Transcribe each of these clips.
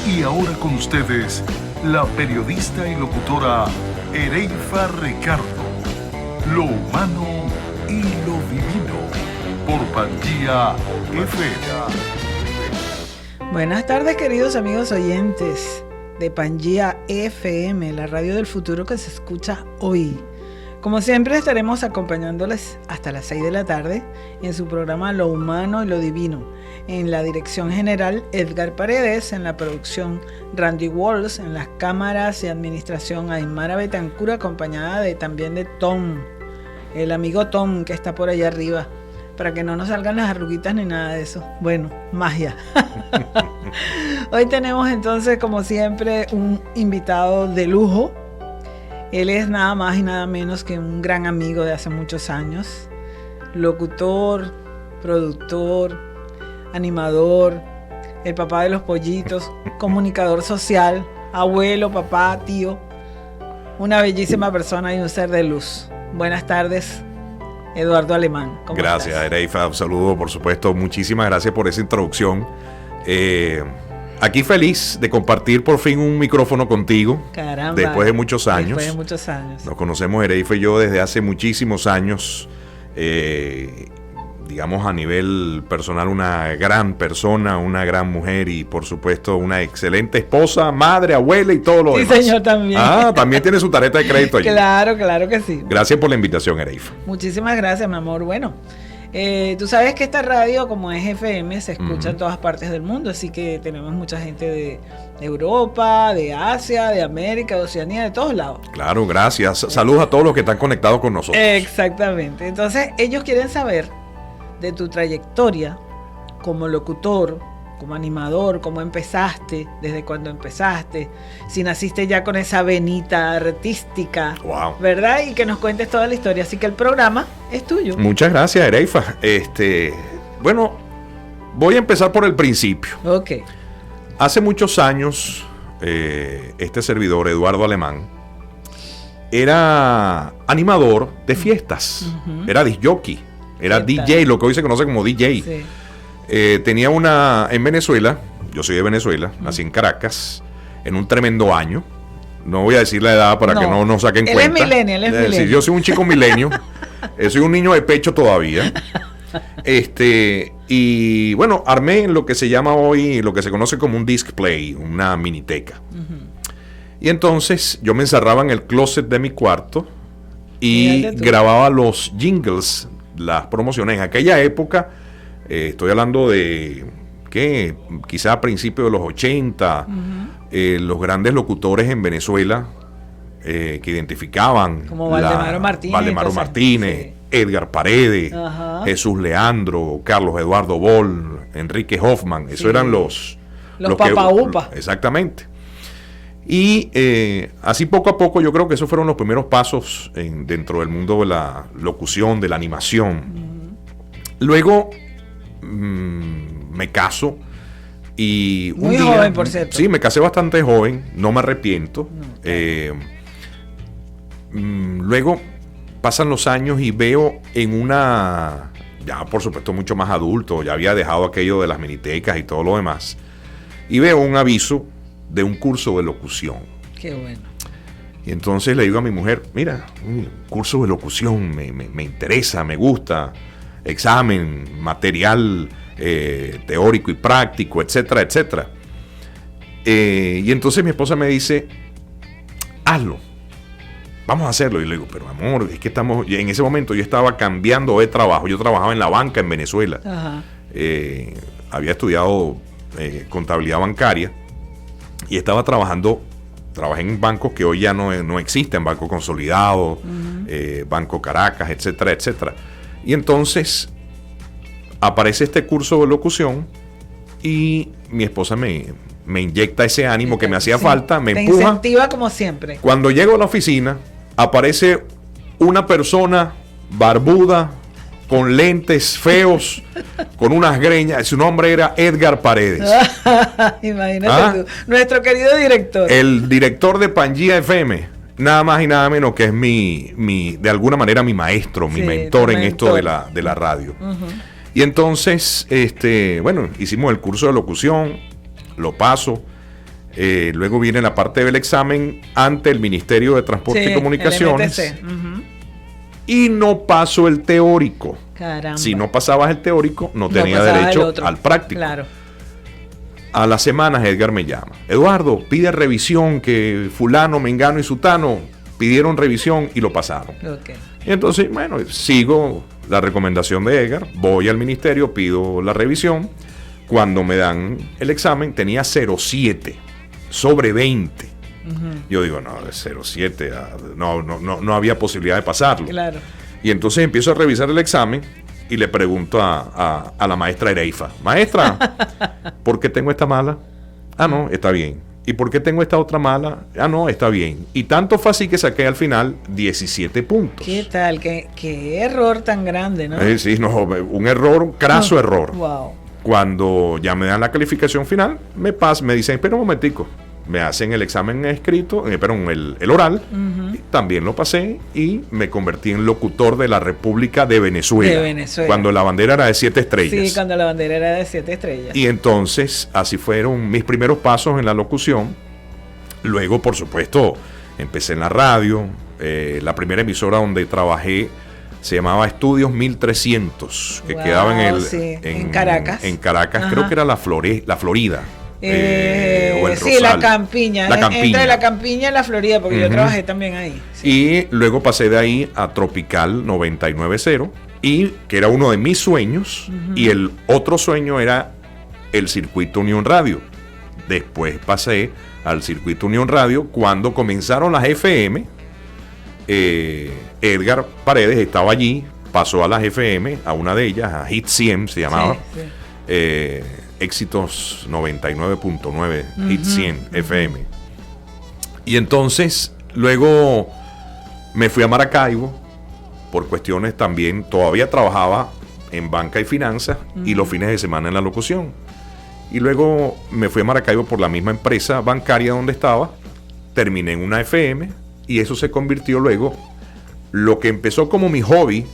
Y ahora con ustedes, la periodista y locutora Ereyfa Ricardo. Lo humano y lo divino, por Pangía FM. Buenas tardes, queridos amigos oyentes de Pangía FM, la radio del futuro que se escucha hoy. Como siempre, estaremos acompañándoles hasta las 6 de la tarde en su programa Lo Humano y lo Divino. En la dirección general, Edgar Paredes; en la producción, Randy Walls; en las cámaras y administración, Aymara Betancur, acompañada también de Tom, el amigo Tom que está por allá arriba, para que no nos salgan las arruguitas ni nada de eso. Bueno, magia. Hoy tenemos entonces, como siempre, un invitado de lujo. Él es nada más y nada menos que un gran amigo de hace muchos años, locutor, productor, animador, el papá de los pollitos, comunicador social, abuelo, papá, tío, una bellísima persona y un ser de luz. Buenas tardes, Eduardo Alemán. ¿Cómo Gracias, estás? Ereyfa. Un saludo, por supuesto. Muchísimas gracias por esa introducción. Aquí feliz de compartir por fin un micrófono contigo. Caramba. Después de muchos años. Después de muchos años. Nos conocemos, Ereyfa y yo, desde hace muchísimos años. Digamos, a nivel personal, una gran persona, una gran mujer y, por supuesto, una excelente esposa, madre, abuela y todo lo demás. Sí, señor, también. También tiene su tarjeta de crédito allí. Claro que sí. Gracias por la invitación, Ereyfa. Muchísimas gracias, mi amor. Bueno, tú sabes que esta radio, como es FM, se escucha en todas partes del mundo, así que tenemos mucha gente de Europa, de Asia, de América, de Oceanía, de todos lados. Claro, gracias. Saludos a todos los que están conectados con nosotros. Exactamente. Entonces, ellos quieren saber de tu trayectoria como locutor, como animador, cómo empezaste, desde cuándo empezaste, si naciste ya con esa venita artística, Wow. ¿verdad? Y que nos cuentes toda la historia. Así que el programa es tuyo. Muchas gracias, Ereyfa. Bueno, voy a empezar por el principio. Ok. Hace muchos años, este servidor, Eduardo Alemán, era animador de fiestas. Era disc jockey. Era DJ, lo que hoy se conoce como DJ. Sí. Tenía en Venezuela, yo soy de Venezuela, nací en Caracas, en un tremendo año. No voy a decir la edad para que no nos saquen cuenta. Él es millennial. Yo soy un chico milenio, soy un niño de pecho todavía. Y bueno, armé lo que se llama hoy, lo que se conoce como un disc play, una miniteca. Y entonces yo me encerraba en el closet de mi cuarto y grababa los jingles, las promociones. En aquella época, estoy hablando de que quizá a principios de los 80, los grandes locutores en Venezuela que identificaban como Valdemaro Martínez, sí. Edgar Paredes, Jesús Leandro, Carlos Eduardo Boll, Enrique Hoffman. Esos eran los papaupa. Exactamente. Y así poco a poco yo creo que esos fueron los primeros pasos dentro del mundo de la locución, de la animación. Luego me caso y muy joven, por cierto. Sí, me casé bastante joven, no me arrepiento. Luego pasan los años y veo ya por supuesto mucho más adulto, ya había dejado aquello de las minitecas y todo lo demás, y veo un aviso de un curso de locución. Qué bueno. Y entonces le digo a mi mujer, mira, un curso de locución, me interesa, me gusta, examen, material teórico y práctico, etcétera, etcétera. Y entonces mi esposa me dice, hazlo, vamos a hacerlo. Y le digo, pero amor, es que y en ese momento yo estaba cambiando de trabajo, yo trabajaba en la banca en Venezuela. Había estudiado contabilidad bancaria y estaba trabajé en bancos que hoy ya no existen, Banco Consolidado, Banco Caracas, etcétera, etcétera. Y entonces aparece este curso de locución y mi esposa me inyecta ese ánimo que me hacía falta, me empuja. Te incentiva como siempre. Cuando llego a la oficina, aparece una persona barbuda, con lentes feos, con unas greñas. Su nombre era Edgar Paredes. Imagínate tú. Nuestro querido director. El director de Pangía FM. Nada más y nada menos que es de alguna manera mi maestro, mi mentor en esto de la radio. Y entonces, bueno, hicimos el curso de locución, lo paso. Luego viene la parte del examen ante el Ministerio de Transporte y Comunicaciones. El MTC. Y no paso el teórico. Caramba. Si no pasabas el teórico, no tenía derecho al práctico. Claro. A las semanas Edgar me llama. Eduardo, pide revisión, que fulano, mengano y sutano pidieron revisión y lo pasaron. Okay. Y entonces, bueno, sigo la recomendación de Edgar, voy al ministerio, pido la revisión. Cuando me dan el examen tenía 0,7 sobre 20. Yo digo, no, de 0,7, no había posibilidad de pasarlo. Claro. Y entonces empiezo a revisar el examen y le pregunto a la maestra Ereifa, maestra, ¿por qué tengo esta mala? Ah, no, está bien. ¿Y por qué tengo esta otra mala? Ah, no, está bien. Y tanto fue así que saqué al final 17 puntos. ¿Qué tal? ¿Qué error tan grande, no? Sí, no, un error, un craso error. Wow. Cuando ya me dan la calificación final, me dicen, espera un momentico. Me hacen el examen escrito, el oral, y también lo pasé y me convertí en locutor de la República de Venezuela. Cuando la bandera era de 7 estrellas. Sí, cuando la bandera era de 7 estrellas. Y entonces, así fueron mis primeros pasos en la locución. Luego, por supuesto, empecé en la radio. La primera emisora donde trabajé se llamaba Estudios 1300, que quedaba en Caracas. En Caracas, ajá. Creo que era la Florida. O el sí, la Campiña. Entre la Campiña y la Florida, porque yo trabajé también ahí. Sí. Y luego pasé de ahí a Tropical 990, y que era uno de mis sueños, y el otro sueño era el Circuito Unión Radio. Después pasé al Circuito Unión Radio cuando comenzaron las FM. Edgar Paredes estaba allí, pasó a las FM, a una de ellas, a Hit 100 se llamaba. Sí, sí. Éxitos 99.9, Hit 100 FM. Y entonces luego me fui a Maracaibo por cuestiones también, todavía trabajaba en banca y finanzas y los fines de semana en la locución. Y luego me fui a Maracaibo por la misma empresa bancaria donde estaba, terminé en una FM y eso se convirtió luego, lo que empezó como mi hobby,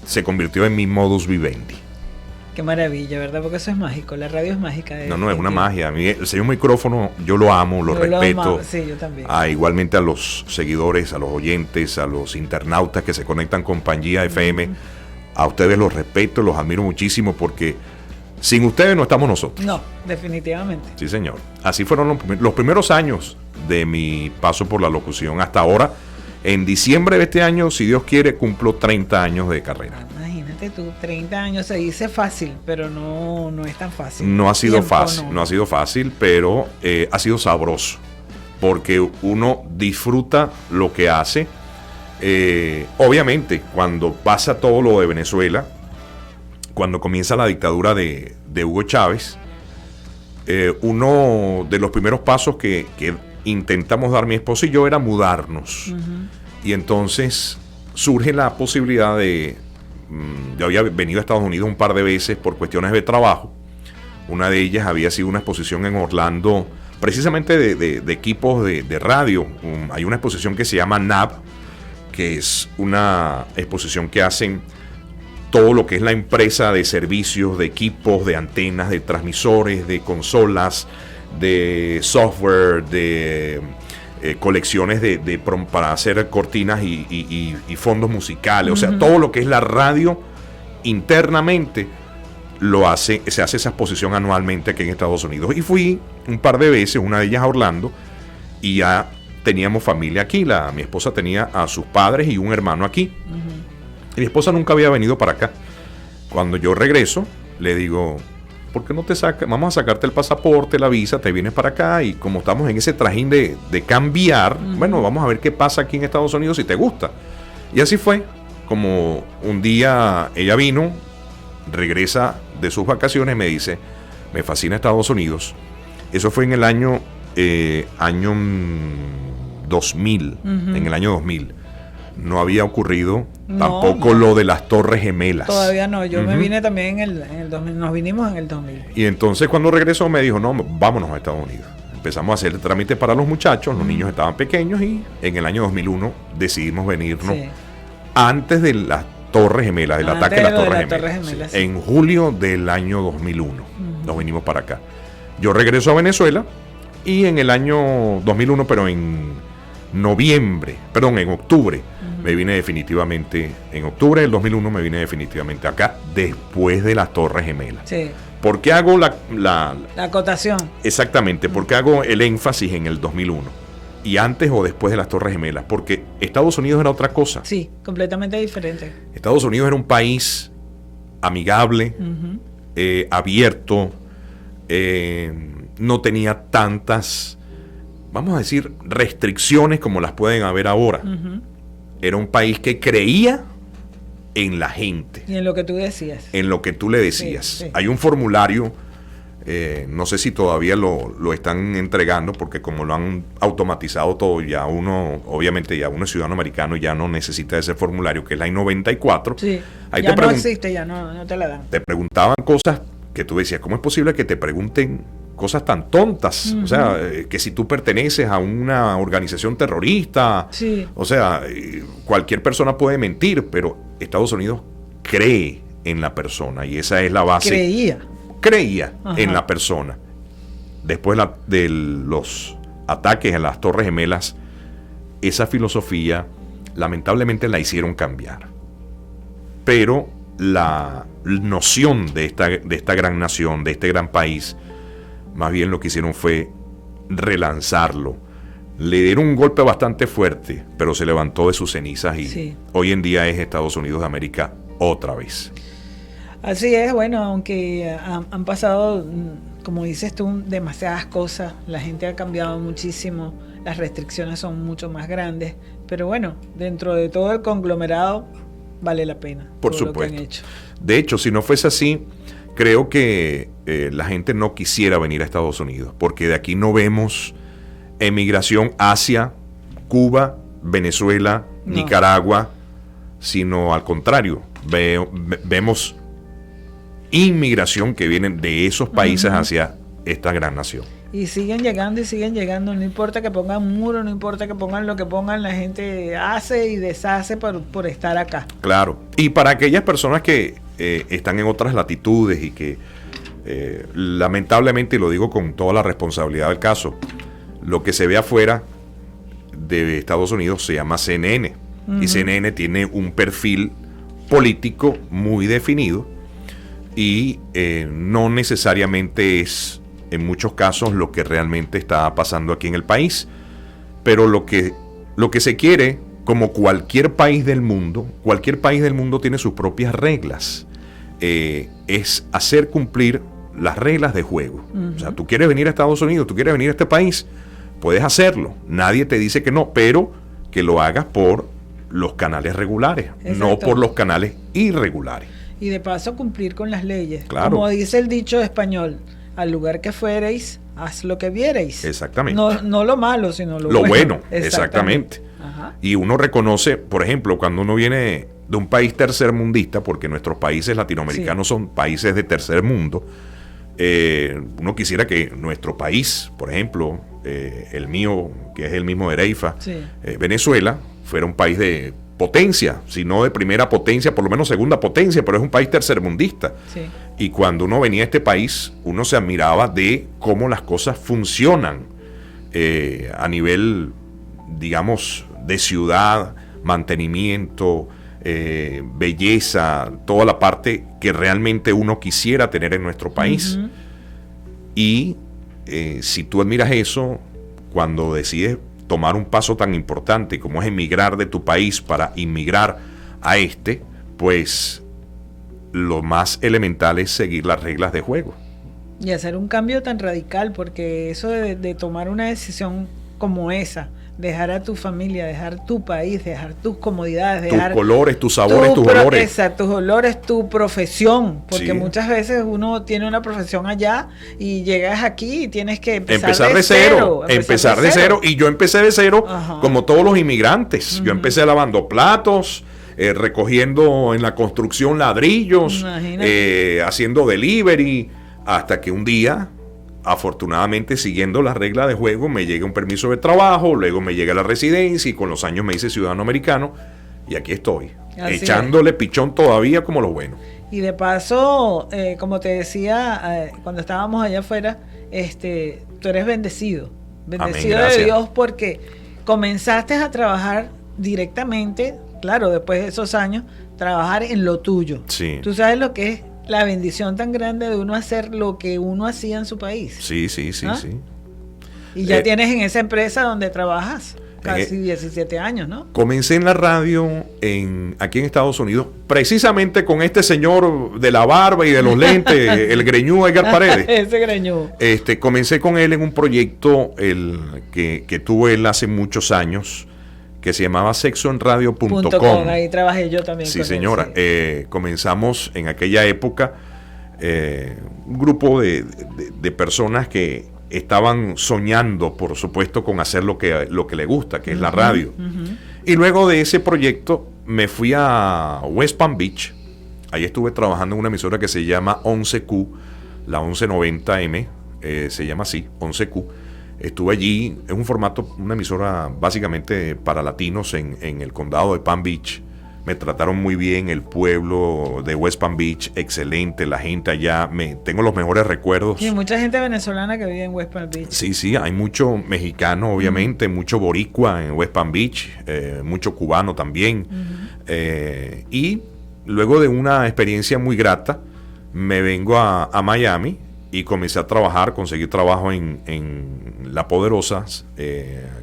se convirtió en mi modus vivendi. Qué maravilla, ¿verdad? Porque eso es mágico, la radio es mágica. No, es una magia. A mí el señor micrófono, yo lo amo, lo respeto. Sí, yo también. Igualmente a los seguidores, a los oyentes, a los internautas que se conectan con Pangía FM. A ustedes los respeto, los admiro muchísimo porque sin ustedes no estamos nosotros. No, definitivamente. Sí, señor. Así fueron los primeros años de mi paso por la locución. Hasta ahora, en diciembre de este año, si Dios quiere, cumplo 30 años de carrera. Imagínate tú, 30 años, se dice fácil, pero no es tan fácil. No ha sido fácil, no ha sido fácil, pero ha sido sabroso, porque uno disfruta lo que hace. Obviamente, cuando pasa todo lo de Venezuela, cuando comienza la dictadura de Hugo Chávez, uno de los primeros pasos que intentamos dar mi esposa y yo era mudarnos. Y entonces surge la posibilidad de... Yo había venido a Estados Unidos un par de veces por cuestiones de trabajo. Una de ellas había sido una exposición en Orlando, precisamente de equipos de radio. Hay una exposición que se llama NAB, que es una exposición que hacen todo lo que es la empresa de servicios, de equipos, de antenas, de transmisores, de consolas, de software, de colecciones para hacer cortinas y fondos musicales. O sea, todo lo que es la radio internamente se hace esa exposición anualmente aquí en Estados Unidos. Y fui un par de veces, una de ellas a Orlando, y ya teníamos familia aquí. Mi esposa tenía a sus padres y un hermano aquí. Y mi esposa nunca había venido para acá. Cuando yo regreso, le digo, ¿por qué no te sacas? Vamos a sacarte el pasaporte, la visa, te vienes para acá. Y como estamos en ese trajín de cambiar, bueno, vamos a ver qué pasa aquí en Estados Unidos si te gusta. Y así fue. Como un día ella vino, regresa de sus vacaciones, me dice, me fascina Estados Unidos. Eso fue en el año 2000, en el año 2000. No había ocurrido tampoco lo de las Torres Gemelas. Todavía no, yo me vine también en el 2000, nos vinimos en el 2000. Y entonces cuando regresó me dijo, no, vámonos a Estados Unidos. Empezamos a hacer trámites para los muchachos, los niños estaban pequeños y en el año 2001 decidimos venirnos antes de las Torres Gemelas, del ataque de las Torres Gemelas. Sí. En julio del año 2001 nos vinimos para acá. Yo regreso a Venezuela, Y en el año 2001, pero en octubre, me vine definitivamente, en octubre del 2001 me vine definitivamente acá, después de las Torres Gemelas. Sí. ¿Por qué hago la acotación? Exactamente, ¿por qué hago el énfasis en el 2001? Y antes o después de las Torres Gemelas, porque Estados Unidos era otra cosa. Sí, completamente diferente. Estados Unidos era un país amigable, abierto, no tenía tantas, vamos a decir, restricciones como las pueden haber ahora. Era un país que creía en la gente. Y en lo que tú decías. En lo que tú le decías. Sí. Hay un formulario, no sé si todavía lo están entregando, porque como lo han automatizado todo, ya uno, obviamente ya uno es ciudadano americano, ya no necesita ese formulario, que es la I-94. Sí, ahí ya no existe, ya no te la dan. Te preguntaban cosas que tú decías, ¿cómo es posible que te pregunten cosas tan tontas? O sea, que si tú perteneces a una organización terrorista, o sea, cualquier persona puede mentir, pero Estados Unidos cree en la persona y esa es la base. Creía en la persona. Después de los ataques a las Torres Gemelas, esa filosofía lamentablemente la hicieron cambiar. Pero la noción de esta gran nación, de este gran país, más bien lo que hicieron fue relanzarlo. Le dieron un golpe bastante fuerte, pero se levantó de sus cenizas y hoy en día es Estados Unidos de América otra vez. Así es, bueno, aunque han pasado, como dices tú, demasiadas cosas, la gente ha cambiado muchísimo, las restricciones son mucho más grandes, pero bueno, dentro de todo el conglomerado vale la pena. Por supuesto. Lo que han hecho. De hecho, si no fuese así, creo que la gente no quisiera venir a Estados Unidos, porque de aquí no vemos emigración hacia Cuba, Venezuela, Nicaragua, sino al contrario, vemos inmigración que vienen de esos países hacia esta gran nación. Y siguen llegando, no importa que pongan un muro, no importa que pongan lo que pongan, la gente hace y deshace por estar acá. Claro, y para aquellas personas que están en otras latitudes y que lamentablemente, y lo digo con toda la responsabilidad del caso, lo que se ve afuera de Estados Unidos se llama CNN, y CNN tiene un perfil político muy definido y no necesariamente es en muchos casos lo que realmente está pasando aquí en el país, pero lo que se quiere, como cualquier país del mundo tiene sus propias reglas, es hacer cumplir las reglas de juego. O sea, tú quieres venir a Estados Unidos, tú quieres venir a este país, puedes hacerlo, nadie te dice que no, pero que lo hagas por los canales regulares, no por los canales irregulares. Y de paso cumplir con las leyes. Claro. Como dice el dicho español, al lugar que fuereis, haz lo que viereis. Exactamente. No lo malo, sino lo bueno. Lo bueno, exactamente. Y uno reconoce, por ejemplo, cuando uno viene de un país tercermundista, porque nuestros países latinoamericanos son países de tercer mundo, uno quisiera que nuestro país, por ejemplo, el mío, que es el mismo de Ereifa, Venezuela, fuera un país de potencia, si no de primera potencia, por lo menos segunda potencia, pero es un país tercermundista. Y cuando uno venía a este país, uno se admiraba de cómo las cosas funcionan a nivel, digamos, de ciudad, mantenimiento, belleza, toda la parte que realmente uno quisiera tener en nuestro país. Y si tú admiras eso, cuando decides tomar un paso tan importante como es emigrar de tu país para inmigrar a este, pues lo más elemental es seguir las reglas de juego. Y hacer un cambio tan radical, porque eso de tomar una decisión como esa, dejar a tu familia, dejar tu país, dejar tus comodidades, dejar tus colores, tus sabores, tus olores. Exacto, tus olores, tu profesión, porque muchas veces uno tiene una profesión allá y llegas aquí y tienes que empezar de cero. Empezar de cero. Y yo empecé de cero como todos los inmigrantes. Yo empecé lavando platos, recogiendo en la construcción ladrillos, haciendo delivery, hasta que un día, afortunadamente, siguiendo las reglas de juego, me llega un permiso de trabajo, luego me llega la residencia y con los años me hice ciudadano americano y aquí estoy, echándole pichón todavía como lo bueno. Y de paso, como te decía, cuando estábamos allá afuera, tú eres bendecido Amén, de gracias. Dios, porque comenzaste a trabajar directamente, claro, después de esos años, trabajar en lo tuyo. Sí. Tú sabes lo que es la bendición tan grande de uno hacer lo que uno hacía en su país. Sí. ¿Ah? Sí. Y ya tienes en esa empresa donde trabajas casi 17 años, ¿no? Comencé en la radio aquí en Estados Unidos, precisamente con este señor de la barba y de los lentes, el greñú Edgar Paredes. Ese greñú. Comencé con él en un proyecto que tuve él hace muchos años, que se llamaba sexoenradio.com. Ahí trabajé yo también. Sí, con señora. él, sí. Comenzamos en aquella época un grupo de personas que estaban soñando, por supuesto, con hacer lo que le gusta, que es la radio. Y luego de ese proyecto me fui a West Palm Beach. Ahí estuve trabajando en una emisora que se llama 11Q, la 1190M, se llama así, 11Q. Estuve allí, es un formato, una emisora básicamente para latinos en el condado de Palm Beach. Me trataron muy bien, el pueblo de West Palm Beach, excelente, la gente allá, tengo los mejores recuerdos. Y mucha gente venezolana que vive en West Palm Beach. Sí, hay mucho mexicano, obviamente, mucho boricua en West Palm Beach, mucho cubano también. Y luego de una experiencia muy grata, me vengo a Miami y comencé a trabajar, conseguí trabajo en La Poderosa.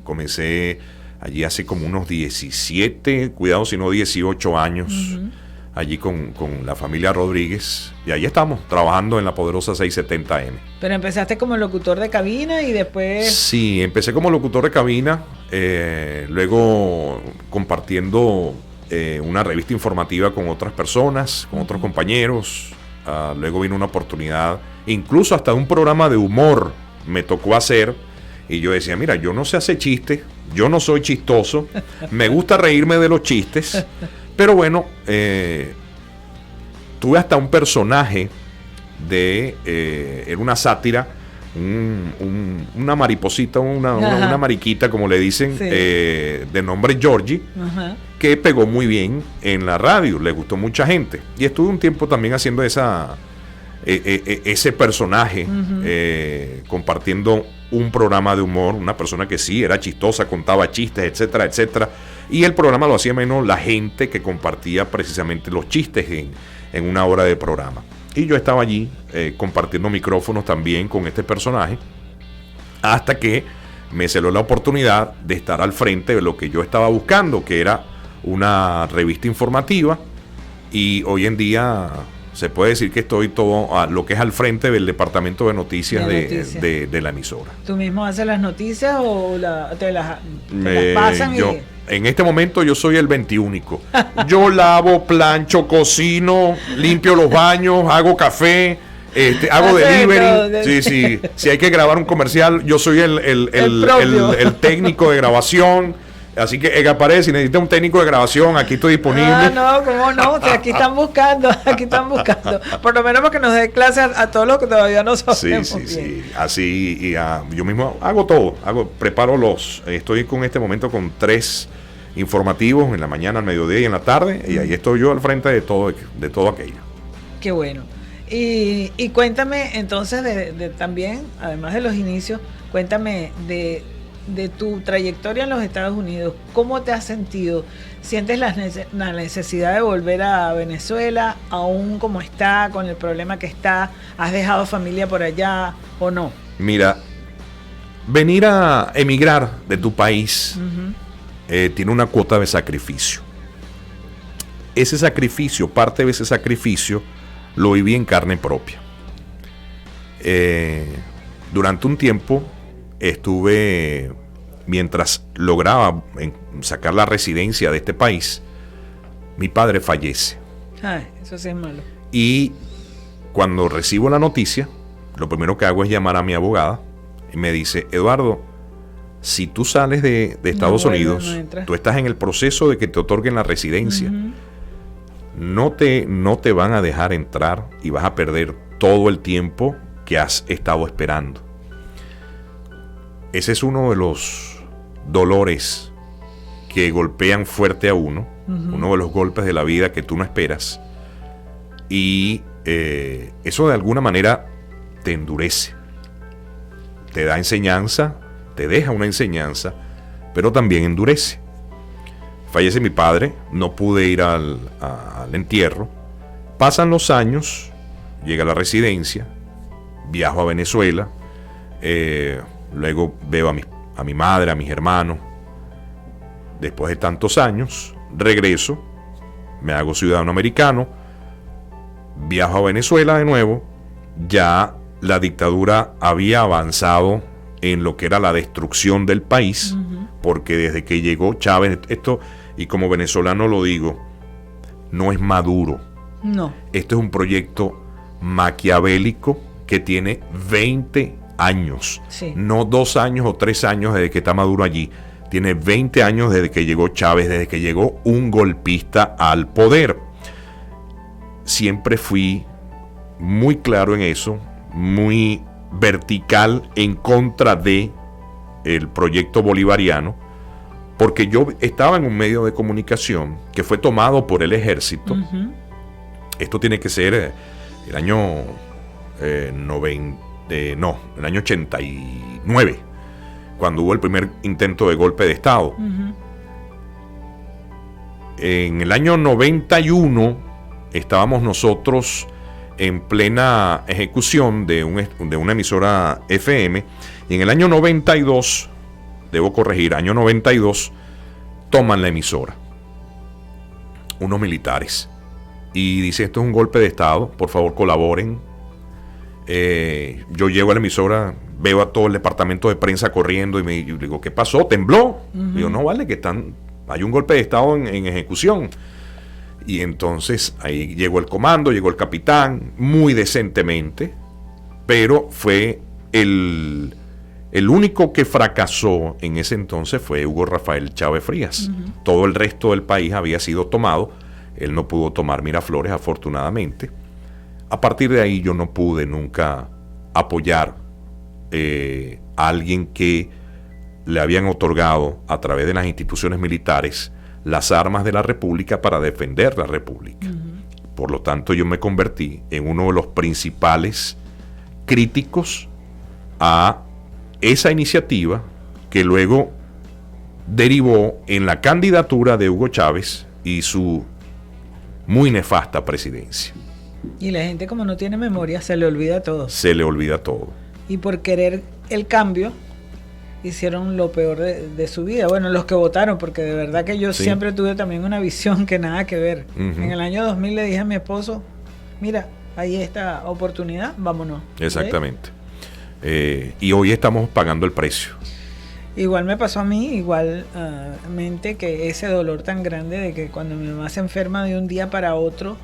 Comencé allí hace como unos 17, cuidado si no 18 años, allí con la familia Rodríguez. Y ahí estamos, trabajando en La Poderosa 670M. Pero empezaste como locutor de cabina y después... Sí, empecé como locutor de cabina, luego compartiendo una revista informativa con otras personas, con otros compañeros. Luego vino una oportunidad, incluso hasta un programa de humor me tocó hacer. Y yo decía, mira, yo no sé hacer chistes, yo no soy chistoso, me gusta reírme de los chistes, pero bueno, tuve hasta un personaje era una sátira, una mariposita, una mariquita, como le dicen, sí, de nombre Georgie, que pegó muy bien en la radio, le gustó mucha gente. Y estuve un tiempo también haciendo ese personaje, compartiendo un programa de humor, una persona que sí era chistosa, contaba chistes, etcétera, etcétera. Y el programa lo hacía menos la gente que compartía precisamente los chistes en una hora de programa. Y yo estaba allí compartiendo micrófonos también con este personaje, hasta que me salió la oportunidad de estar al frente de lo que yo estaba buscando, que era una revista informativa. Y hoy en día se puede decir que estoy todo a lo que es al frente del departamento de noticias de la emisora. ¿Tú mismo haces las noticias o te las pasan? En este momento yo soy el 21. Yo lavo, plancho, cocino, limpio los baños, hago café, hago delivery. Sí. Si hay que grabar un comercial, yo soy el técnico de grabación. Así que Edgar Paredes, si necesita un técnico de grabación, aquí estoy disponible. No, ¿cómo no? O sea, aquí están buscando. Por lo menos para que nos dé clases a todos los que todavía no sabemos bien. Sí. Así, yo mismo hago todo. Preparo estoy con este momento con 3 informativos en la mañana, al mediodía y en la tarde. Y ahí estoy yo al frente de todo aquello. Qué bueno. Y cuéntame entonces también, además de los inicios, cuéntame de tu trayectoria en los Estados Unidos. ¿Cómo te has sentido? ¿Sientes la necesidad de volver a Venezuela, aún como está, con el problema que está? ¿Has dejado familia por allá o no? Mira, venir a emigrar de tu país tiene una cuota de sacrificio. Ese sacrificio, parte de ese sacrificio, lo viví en carne propia. Durante un tiempo estuve, mientras lograba sacar la residencia de este país, mi padre fallece. Ay, eso sí es malo. Y cuando recibo la noticia, lo primero que hago es llamar a mi abogada y me dice, Eduardo, si tú sales de Estados Unidos, tú estás en el proceso de que te otorguen la residencia. No te van a dejar entrar y vas a perder todo el tiempo que has estado esperando. Ese es uno de los dolores que golpean fuerte a uno, uno de los golpes de la vida que tú no esperas. Y eso de alguna manera te endurece. te da enseñanza, te deja una enseñanza, pero también endurece. Fallece mi padre, no pude ir al entierro. Pasan los años, llega a la residencia, viajo a Venezuela, luego veo a mi madre, a mis hermanos. Después de tantos años, regreso, me hago ciudadano americano, viajo a Venezuela de nuevo. Ya la dictadura había avanzado en lo que era la destrucción del país, porque desde que llegó Chávez, esto, y como venezolano lo digo, no es Maduro. No. Esto es un proyecto maquiavélico que tiene 20 años. Sí. No 2 años o 3 años desde que está Maduro allí. Tiene 20 años desde que llegó Chávez, desde que llegó un golpista al poder. Siempre fui muy claro en eso, muy vertical en contra de el proyecto bolivariano, porque yo estaba en un medio de comunicación que fue tomado por el ejército. Esto tiene que ser el año el año 89, cuando hubo el primer intento de golpe de Estado. En el año 91 estábamos nosotros en plena ejecución de una emisora FM, y en el año 92, debo corregir, año 92, toman la emisora unos militares y dice: esto es un golpe de Estado, por favor colaboren. Yo llego a la emisora, veo a todo el departamento de prensa corriendo y me digo: ¿qué pasó? ¿Tembló? Digo: no, vale, que hay un golpe de Estado en ejecución. Y entonces ahí llegó el comando, llegó el capitán, muy decentemente, pero fue el único que fracasó en ese entonces fue Hugo Rafael Chávez Frías. Todo el resto del país había sido tomado. Él no pudo tomar Miraflores, afortunadamente. A partir de ahí yo no pude nunca apoyar a alguien que le habían otorgado a través de las instituciones militares las armas de la República para defender la República. Por lo tanto, yo me convertí en uno de los principales críticos a esa iniciativa, que luego derivó en la candidatura de Hugo Chávez y su muy nefasta presidencia. Y la gente, como no tiene memoria, se le olvida todo. Se le olvida todo. Y por querer el cambio, hicieron lo peor de su vida. Bueno, los que votaron, porque de verdad que yo siempre tuve también una visión que nada que ver. En el año 2000 le dije a mi esposo: mira, hay esta oportunidad, vámonos. Exactamente. Y hoy estamos pagando el precio. Igual me pasó a mí, igualmente, que ese dolor tan grande de que cuando mi mamá se enferma de un día para otro,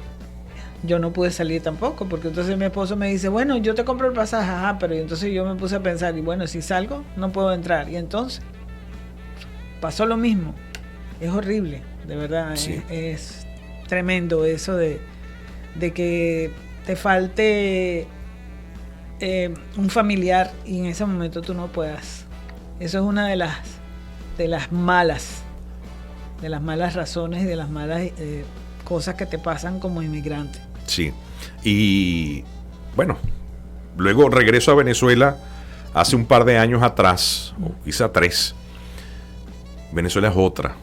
yo no pude salir tampoco, porque entonces mi esposo me dice: bueno, yo te compro el pasaje. Ajá, pero entonces yo me puse a pensar, y bueno, si salgo no puedo entrar, y entonces pasó lo mismo. Es horrible, de verdad. Sí. Es tremendo eso de que te falte un familiar y en ese momento tú no puedas. Eso es una de las malas razones y de las malas cosas que te pasan como inmigrante. Sí, y bueno, luego regreso a Venezuela hace un par de años atrás, o quizá 3. Venezuela es otra.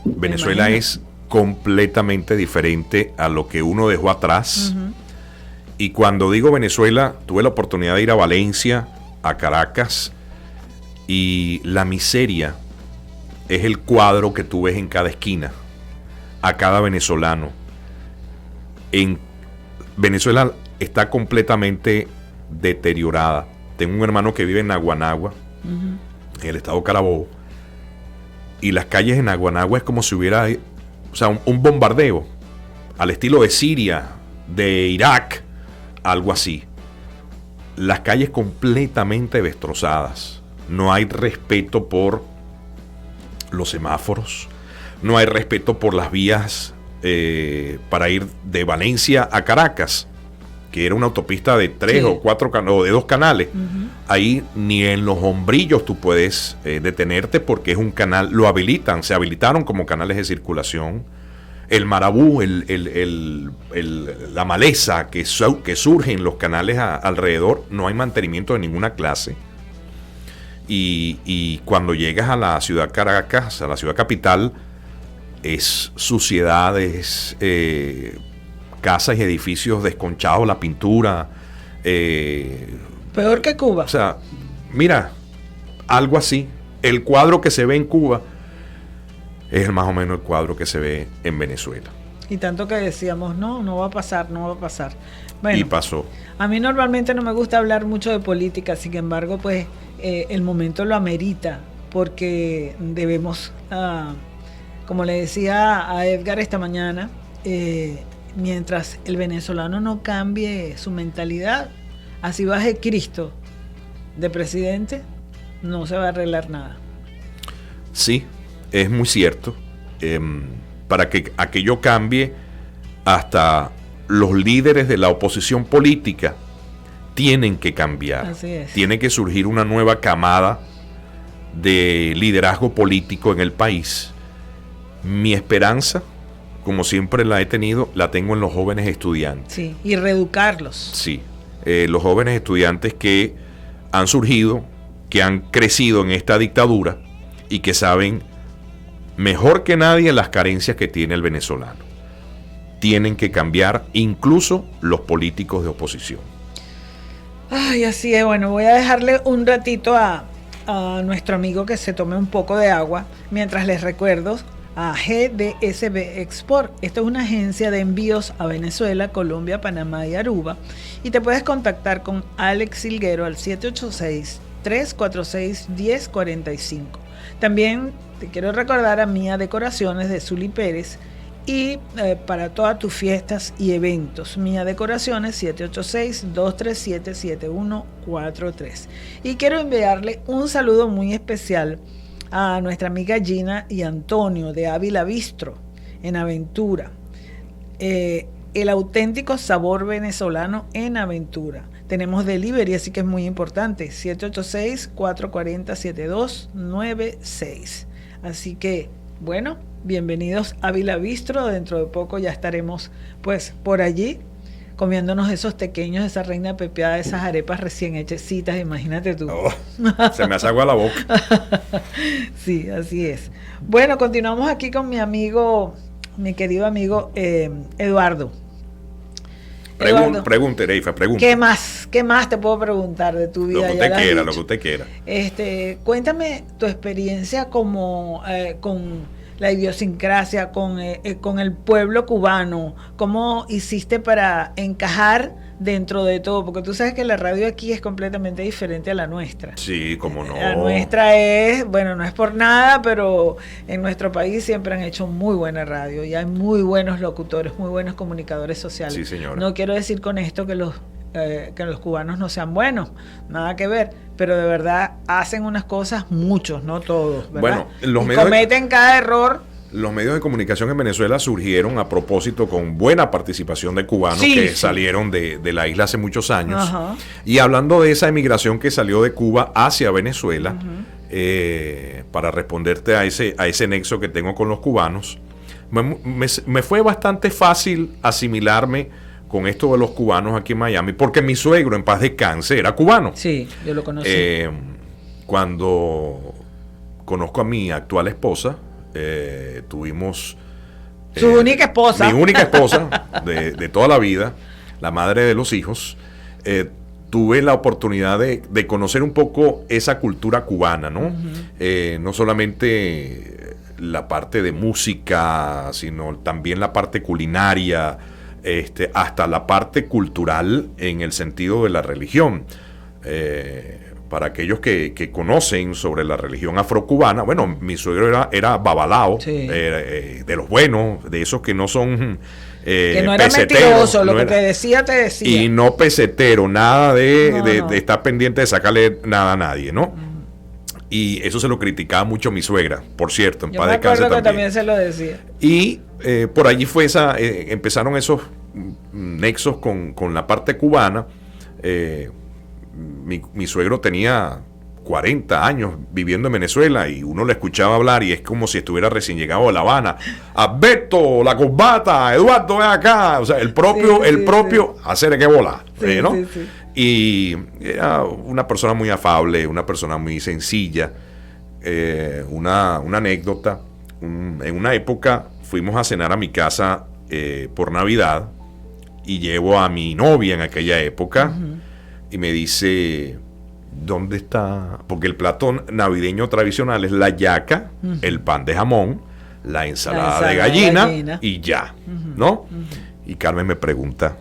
Venezuela es completamente diferente a lo que uno dejó atrás. Y cuando digo Venezuela, tuve la oportunidad de ir a Valencia, a Caracas, y la miseria es el cuadro que tú ves en cada esquina, a cada venezolano. En Venezuela está completamente deteriorada. Tengo un hermano que vive en Naguanagua, en el estado Carabobo, y las calles en Naguanagua es como si hubiera, un bombardeo al estilo de Siria, de Irak, algo así. Las calles completamente destrozadas. No hay respeto por los semáforos, no hay respeto por las vías para ir de Valencia a Caracas, que era una autopista de 3 o 4 o de 2 canales. Ahí ni en los hombrillos tú puedes detenerte, porque es un canal, se habilitaron como canales de circulación. El marabú, la maleza que surge en los canales alrededor, no hay mantenimiento de ninguna clase. Y cuando llegas a la ciudad Caracas, a la ciudad capital, es suciedad, es casas y edificios desconchados, la pintura. Peor que Cuba. O sea, mira, algo así. El cuadro que se ve en Cuba es más o menos el cuadro que se ve en Venezuela. Y tanto que decíamos, no va a pasar, no va a pasar. Bueno, Y pasó. a mí normalmente no me gusta hablar mucho de política, sin embargo, pues el momento lo amerita, porque debemos, como le decía a Edgar esta mañana, mientras el venezolano no cambie su mentalidad, así baje Cristo de presidente, no se va a arreglar nada. Sí, es muy cierto. Para que aquello cambie, hasta los líderes de la oposición política tienen que cambiar. Así es. Tiene que surgir una nueva camada de liderazgo político en el país. Mi esperanza, como siempre la he tenido, la tengo en los jóvenes estudiantes. Sí, y reeducarlos. Sí, los jóvenes estudiantes que han surgido, que han crecido en esta dictadura y que saben mejor que nadie las carencias que tiene el venezolano. Tienen que cambiar incluso los políticos de oposición. Ay, así es. Bueno, voy a dejarle un ratito a nuestro amigo que se tome un poco de agua, mientras les recuerdo a GDSB Export. Esta es una agencia de envíos a Venezuela, Colombia, Panamá y Aruba. Y te puedes contactar con Alex Silguero al 786-346-1045. También te quiero recordar a Mía Decoraciones de Zuli Pérez, y para todas tus fiestas y eventos, Mía Decoraciones, 786-237-7143. Y quiero enviarle un saludo muy especial a nuestra amiga Gina y Antonio de Ávila Bistro en Aventura. El auténtico sabor venezolano en Aventura. Tenemos delivery, así que es muy importante. 786-440-7296. Así que, bueno, bienvenidos a Ávila Bistro. Dentro de poco ya estaremos, pues, por allí comiéndonos esos tequeños, esa reina pepiada, esas arepas recién hechecitas, imagínate tú. Oh, se me hace agua la boca. Sí, así es. Bueno, continuamos aquí con mi amigo, mi querido amigo Eduardo. Pregunte, Reifa, pregunte. ¿Qué más te puedo preguntar de tu vida? Lo que usted quiera, lo que usted quiera. Cuéntame tu experiencia como con la idiosincrasia, con el pueblo cubano. ¿Cómo hiciste para encajar dentro de todo? Porque tú sabes que la radio aquí es completamente diferente a la nuestra. Sí, cómo no. La nuestra es, bueno, no es por nada, pero en nuestro país siempre han hecho muy buena radio y hay muy buenos locutores, muy buenos comunicadores sociales. Sí, señora. No quiero decir con esto que los cubanos no sean buenos, nada que ver, pero de verdad hacen unas cosas, muchos, no todos, ¿verdad? Bueno, y cometen cada error. Los medios de comunicación en Venezuela surgieron a propósito con buena participación de cubanos que salieron de la isla hace muchos años. Ajá. Y hablando de esa emigración que salió de Cuba hacia Venezuela, para responderte a ese nexo que tengo con los cubanos, me fue bastante fácil asimilarme con esto de los cubanos aquí en Miami, porque mi suegro, en paz descanse, era cubano. Sí, yo lo conocí. Cuando conozco a mi actual esposa, tuvimos su única esposa. Mi única esposa de toda la vida, la madre de los hijos. Tuve la oportunidad de conocer un poco esa cultura cubana, ¿no? No solamente la parte de música, sino también la parte culinaria, hasta la parte cultural en el sentido de la religión. Para aquellos que conocen sobre la religión afrocubana, bueno, mi suegro era babalao, sí. De los buenos, de esos que no son que no era mentiroso, lo que te decía. Y no pesetero, nada de estar pendiente de sacarle nada a nadie, ¿no? Y eso se lo criticaba mucho mi suegra, por cierto, en Yo paz me descanse acuerdo que también. también se lo decía. Y por allí fue empezaron esos nexos con la parte cubana. Mi suegro tenía 40 años viviendo en Venezuela y uno le escuchaba hablar y es como si estuviera recién llegado de La Habana. Alberto, la corbata, Eduardo, ven acá. O sea, el propio, hacer que volar, ¿no? Sí. Y era una persona muy afable, una persona muy sencilla. Una anécdota, en una época fuimos a cenar a mi casa por Navidad y llevo a mi novia en aquella época y me dice, ¿dónde está? Porque el plato navideño tradicional es la yaca, el pan de jamón, la ensalada de gallina y ya, ¿no? Y Carmen me pregunta,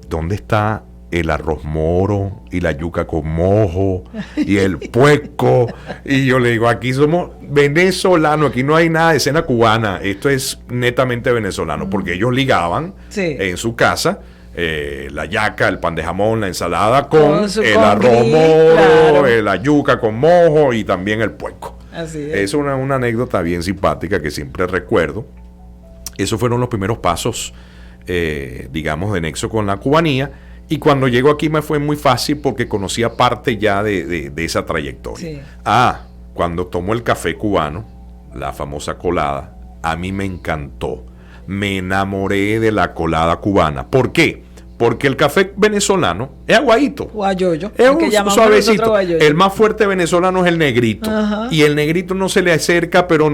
¿dónde está el arroz moro y la yuca con mojo y el puerco? Y yo le digo, aquí somos venezolanos, aquí no hay nada de cena cubana, esto es netamente venezolano, porque ellos ligaban en su casa la yaca, el pan de jamón, la ensalada con el arroz moro, la yuca con mojo y también el puerco. Así es una anécdota bien simpática que siempre recuerdo. Esos fueron los primeros pasos, digamos, de nexo con la cubanía. Y cuando llego aquí me fue muy fácil porque conocía parte ya de esa trayectoria. Cuando tomo el café cubano, la famosa colada, a mí me encantó. Me enamoré de la colada cubana. ¿Por qué? Porque el café venezolano es aguadito. Guayoyo. Es un suavecito. El más fuerte venezolano es el negrito. Y el negrito no se le acerca, pero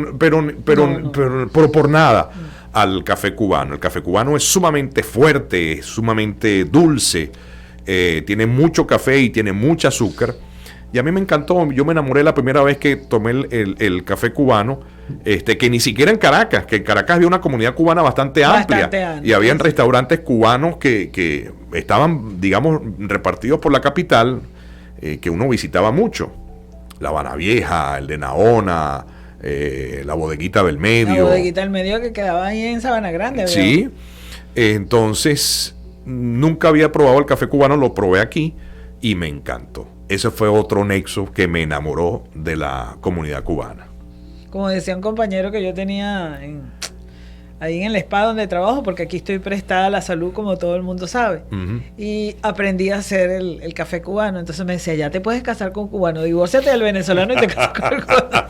por nada al café cubano. El café cubano es sumamente fuerte, es sumamente dulce, tiene mucho café y tiene mucho azúcar. Y a mí me encantó, yo me enamoré la primera vez que tomé el café cubano, que ni siquiera en Caracas, que en Caracas había una comunidad cubana bastante amplia. Y habían restaurantes cubanos que estaban, digamos, repartidos por la capital, que uno visitaba mucho. La Habana Vieja, el de Naona, la Bodeguita del Medio. La Bodeguita del Medio que quedaba ahí en Sabana Grande. ¿verdad? Sí, entonces nunca había probado el café cubano, lo probé aquí y me encantó. Ese fue otro nexo que me enamoró de la comunidad cubana. Como decía un compañero que yo tenía ahí en el spa donde trabajo, porque aquí estoy prestada a la salud, como todo el mundo sabe. Y aprendí a hacer el café cubano. Entonces me decía, ya te puedes casar con un cubano, divórciate del venezolano y te casas con el cubano.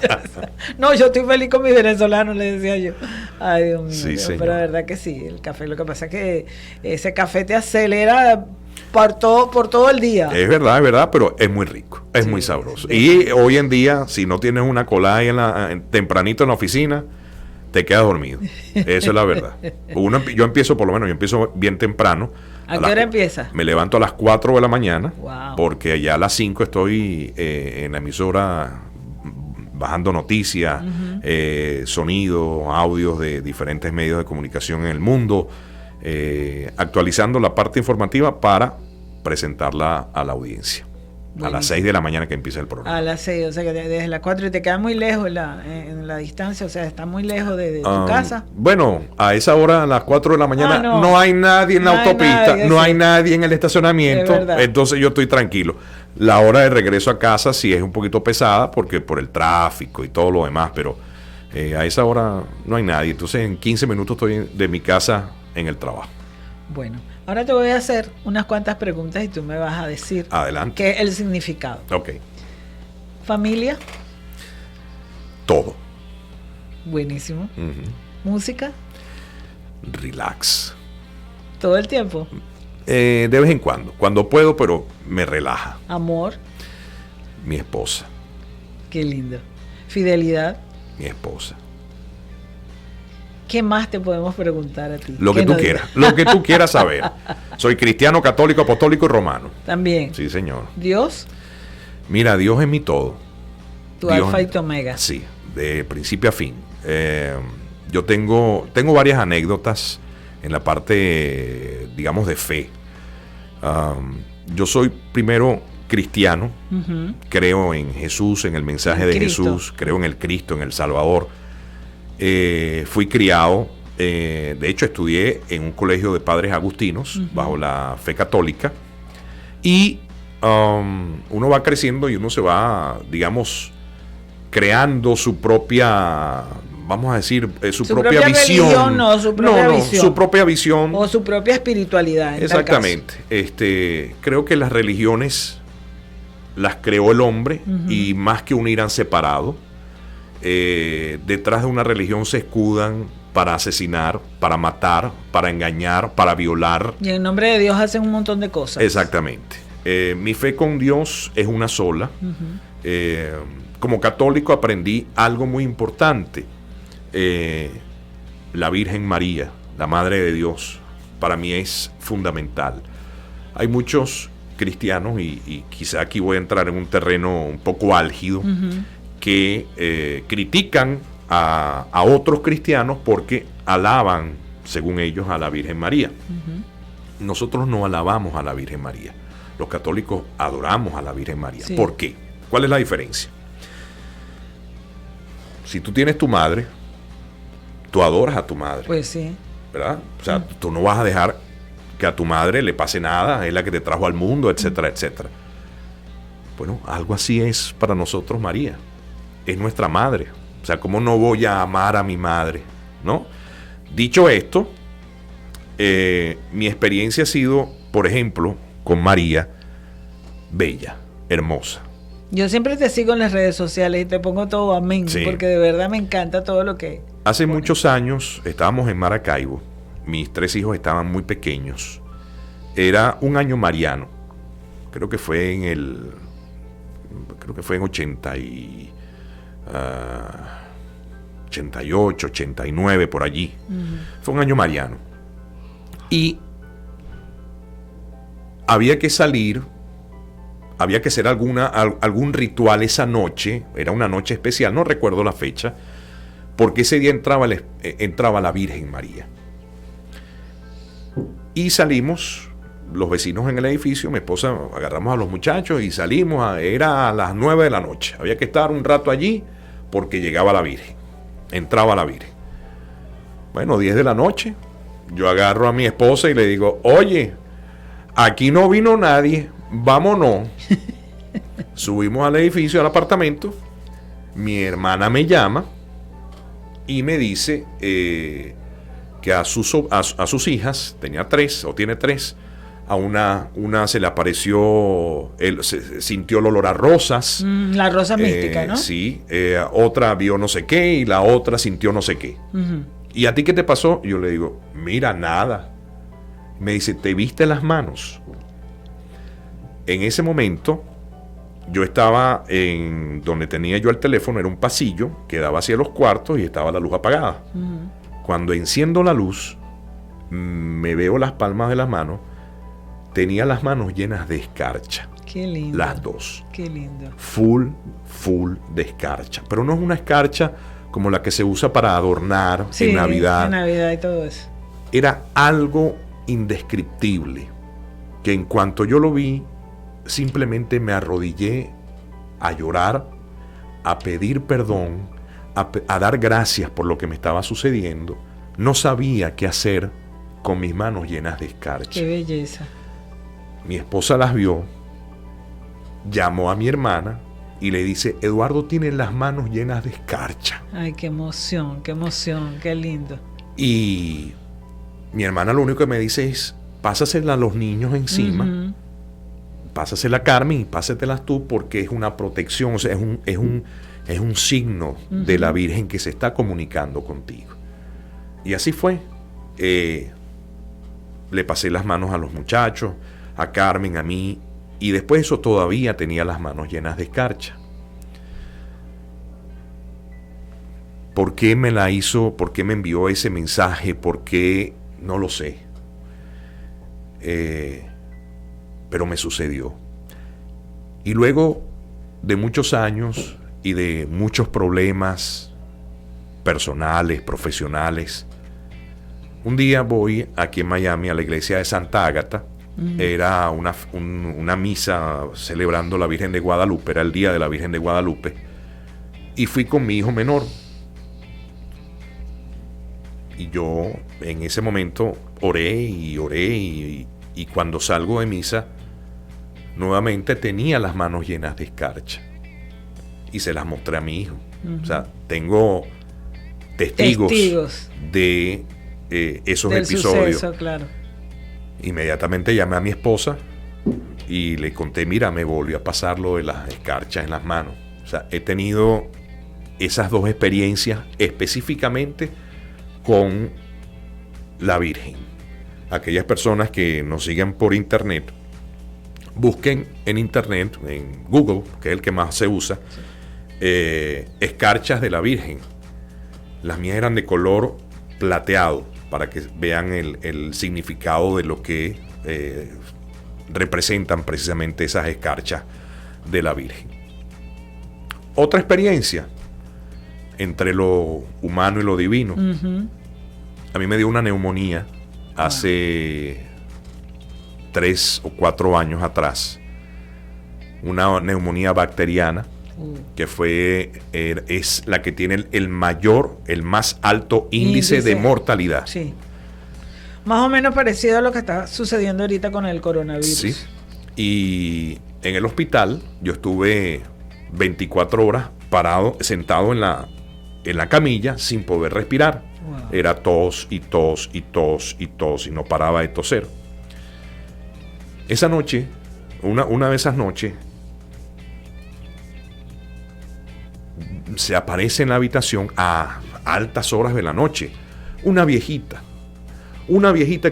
No, yo estoy feliz con mi venezolano, le decía yo. Ay, Dios mío. Sí, pero la verdad que sí, el café, lo que pasa es que ese café te acelera por todo el día. Es verdad, pero es muy rico, es muy sabroso. Y hoy en día, si no tienes una colada ahí tempranito en la oficina, te quedas dormido. Eso es la verdad. Yo empiezo bien temprano. ¿A qué hora empieza? Me levanto a las 4 de la mañana, wow, porque ya a las 5 estoy en la emisora bajando noticias, sonidos, audios de diferentes medios de comunicación en el mundo, actualizando la parte informativa para presentarla a la audiencia. A las 6 de la mañana que empieza el programa. A las 6, o sea que desde las 4 y te queda muy lejos en la distancia, o sea, está muy lejos de tu casa. Bueno, a esa hora, a las 4 de la mañana, no hay nadie en la autopista, no hay nadie en el estacionamiento, entonces yo estoy tranquilo. La hora de regreso a casa sí es un poquito pesada porque por el tráfico y todo lo demás, pero a esa hora no hay nadie, entonces en 15 minutos estoy de mi casa en el trabajo. Bueno, ahora te voy a hacer unas cuantas preguntas y tú me vas a decir qué es el significado. Ok. ¿Familia? Todo. Buenísimo. ¿Música? Relax. ¿Todo el tiempo? De vez en cuando puedo, pero me relaja. ¿Amor? Mi esposa. Qué lindo. ¿Fidelidad? Mi esposa. ¿Qué más te podemos preguntar a ti? Lo que tú quieras, lo que tú quieras saber. Soy cristiano, católico, apostólico y romano. También. Sí, señor. ¿Dios? Mira, Dios es mi todo. Tu alfa y tu omega. Sí, de principio a fin. Yo tengo varias anécdotas en la parte, digamos, de fe. Yo soy primero cristiano, creo en Jesús, en el mensaje de Jesús, creo en el Cristo, en el Salvador. Fui criado, de hecho estudié en un colegio de padres agustinos bajo la fe católica y uno va creciendo y uno se va, digamos, creando su propia, vamos a decir, su propia visión. Su propia visión. O su propia espiritualidad. Exactamente. Creo que las religiones las creó el hombre y más que unir han separado. Detrás de una religión se escudan para asesinar, para matar, para engañar, para violar. Y en nombre de Dios hacen un montón de cosas. Exactamente. Mi fe con Dios es una sola. Como católico aprendí algo muy importante. La Virgen María, la Madre de Dios, para mí es fundamental. Hay muchos cristianos, y quizá aquí voy a entrar en un terreno un poco álgido, que critican a otros cristianos porque alaban, según ellos, a la Virgen María. Nosotros no alabamos a la Virgen María. Los católicos adoramos a la Virgen María. Sí. ¿Por qué? ¿Cuál es la diferencia? Si tú tienes tu madre, tú adoras a tu madre. Pues sí. ¿Verdad? O sea, tú no vas a dejar que a tu madre le pase nada, es la que te trajo al mundo, etcétera, etcétera. Bueno, algo así es para nosotros María. Es nuestra madre. O sea, ¿cómo no voy a amar a mi madre? ¿No? Dicho esto, mi experiencia ha sido, por ejemplo, con María, bella, hermosa. Yo siempre te sigo en las redes sociales y te pongo todo amén, Sí. porque de verdad me encanta todo lo que... Hace muchos años estábamos en Maracaibo. Mis 3 hijos estaban muy pequeños. Era un año mariano. Creo que fue en 88, 89, por allí. Fue un año mariano. Y había que salir, había que hacer algún ritual esa noche. Era una noche especial, no recuerdo la fecha, porque ese día entraba la Virgen María. Y salimos, los vecinos en el edificio, mi esposa, agarramos a los muchachos y salimos, era a las 9 de la noche. Había que estar un rato allí porque llegaba la Virgen, entraba la Virgen. Bueno, 10 de la noche, yo agarro a mi esposa y le digo, oye, aquí no vino nadie, vámonos. Subimos al edificio, al apartamento, mi hermana me llama y me dice que a sus hijas, tenía 3 o tiene 3, a una se le apareció, sintió el olor a rosas. La rosa mística, ¿no? Sí, otra vio no sé qué y la otra sintió no sé qué. ¿Y a ti qué te pasó? Yo le digo, mira, nada. Me dice, ¿te viste las manos? En ese momento, yo estaba en donde tenía yo el teléfono, era un pasillo que daba hacia los cuartos y estaba la luz apagada. Cuando enciendo la luz, me veo las palmas de las manos, tenía las manos llenas de escarcha. Qué lindo. Las dos. Qué lindo. Full de escarcha. Pero no es una escarcha como la que se usa para adornar en Navidad. En Navidad y todo eso. Era algo indescriptible, que en cuanto yo lo vi, simplemente me arrodillé a llorar, a pedir perdón, a dar gracias por lo que me estaba sucediendo. No sabía qué hacer con mis manos llenas de escarcha. Qué belleza. Mi esposa las vio, llamó a mi hermana y le dice, Eduardo tiene las manos llenas de escarcha. Ay, qué emoción, qué lindo. Y mi hermana lo único que me dice es, pásasela a los niños encima, pásasela a Carmen y pásatelas tú, porque es una protección, o sea, es un signo de la Virgen que se está comunicando contigo. Y así fue. Le pasé las manos a los muchachos, a Carmen, a mí, y después de eso todavía tenía las manos llenas de escarcha. ¿Por qué me la hizo? ¿Por qué me envió ese mensaje? ¿Por qué? No lo sé. Pero me sucedió. Y luego de muchos años y de muchos problemas personales, profesionales, un día voy aquí en Miami a la iglesia de Santa Ágata. Era una misa celebrando la Virgen de Guadalupe, era el día de la Virgen de Guadalupe, y fui con mi hijo menor. Y yo en ese momento oré y cuando salgo de misa, nuevamente tenía las manos llenas de escarcha. Y se las mostré a mi hijo. O sea, tengo testigos de esos del episodios. Suceso, claro. Inmediatamente llamé a mi esposa y le conté, mira, me volvió a pasar lo de las escarchas en las manos. O sea, he tenido esas 2 experiencias específicamente con la Virgen. Aquellas personas que nos siguen por internet busquen en internet, en Google, que es el que más se usa, escarchas de la Virgen. Las mías eran de color plateado, para que vean el significado de lo que representan precisamente esas escarchas de la Virgen. Otra experiencia entre lo humano y lo divino. A mí me dio una neumonía hace 3 o 4 años atrás. Una neumonía bacteriana que es la que tiene el más alto índice de mortalidad. Sí. Más o menos parecido a lo que está sucediendo ahorita con el coronavirus. Sí. Y en el hospital yo estuve 24 horas sentado en la camilla sin poder respirar. Wow. Era tos y tos y tos y tos y no paraba de toser. Esa noche, una de esas noches, se aparece en la habitación a altas horas de la noche una viejita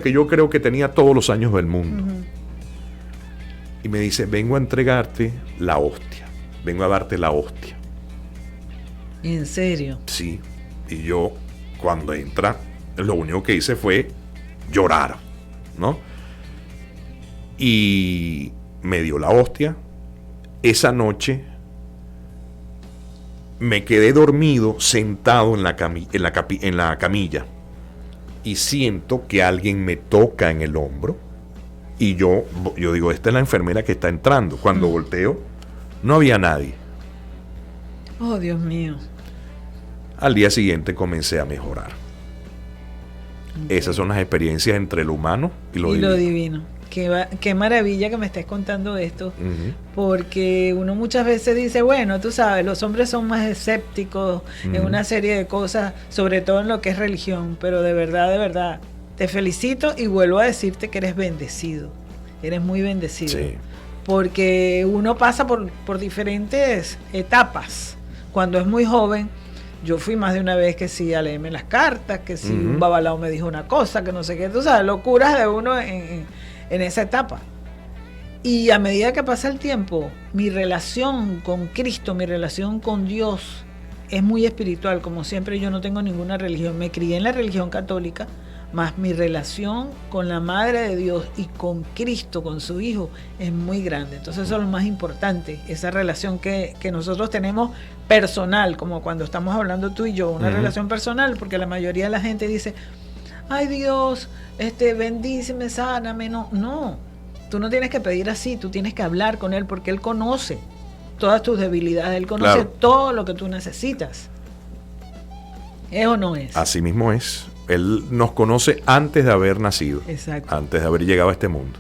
que yo creo que tenía todos los años del mundo. Y me dice: vengo a entregarte la hostia, vengo a darte la hostia. ¿En serio? Sí. Y yo, cuando entra, lo único que hice fue llorar, ¿no? Y me dio la hostia. Esa noche me quedé dormido, sentado en la camilla, y siento que alguien me toca en el hombro. Y yo digo: esta es la enfermera que está entrando. Cuando volteo, no había nadie. Oh, Dios mío. Al día siguiente comencé a mejorar. Okay. Esas son las experiencias entre lo humano y lo divino. Qué maravilla que me estés contando esto, porque uno muchas veces dice, bueno, tú sabes, los hombres son más escépticos en una serie de cosas, sobre todo en lo que es religión, pero de verdad, te felicito y vuelvo a decirte que eres bendecido, eres muy bendecido, sí. Porque uno pasa por diferentes etapas. Cuando es muy joven, yo fui más de una vez que sí a leerme las cartas, que si un babalao me dijo una cosa, que no sé qué, tú sabes, locuras de uno en esa etapa. Y a medida que pasa el tiempo, mi relación con Cristo, mi relación con Dios es muy espiritual. Como siempre, yo no tengo ninguna religión, me crié en la religión católica, más mi relación con la Madre de Dios y con Cristo, con su Hijo, es muy grande. Entonces eso es lo más importante, esa relación que nosotros tenemos personal, como cuando estamos hablando tú y yo, una relación personal, porque la mayoría de la gente dice: ay, Dios, bendíceme, sáname. No, tú no tienes que pedir así, tú tienes que hablar con Él, porque Él conoce todas tus debilidades, Él conoce todo lo que tú necesitas. ¿Es o no es? Así mismo es. Él nos conoce antes de haber nacido. Exacto. Antes de haber llegado a este mundo.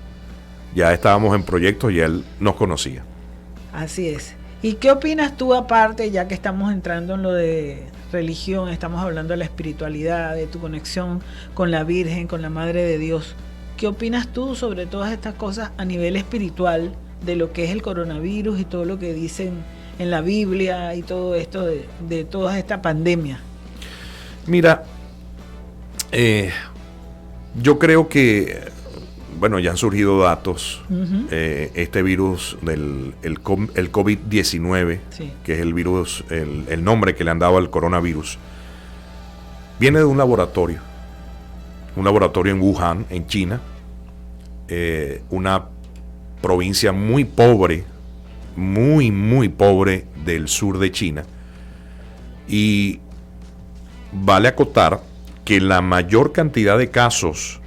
Ya estábamos en proyectos y Él nos conocía. Así es. ¿Y qué opinas tú, aparte, ya que estamos entrando en lo de religión, estamos hablando de la espiritualidad, de tu conexión con la Virgen, con la Madre de Dios? ¿Qué opinas tú sobre todas estas cosas a nivel espiritual, de lo que es el coronavirus y todo lo que dicen en la Biblia y todo esto de toda esta pandemia? Mira, yo creo que, bueno, ya han surgido datos. Este virus el COVID-19, sí, que es el virus, el nombre que le han dado al coronavirus, viene de un laboratorio en Wuhan, en China, una provincia muy pobre, muy pobre del sur de China. Y vale acotar que la mayor cantidad de casos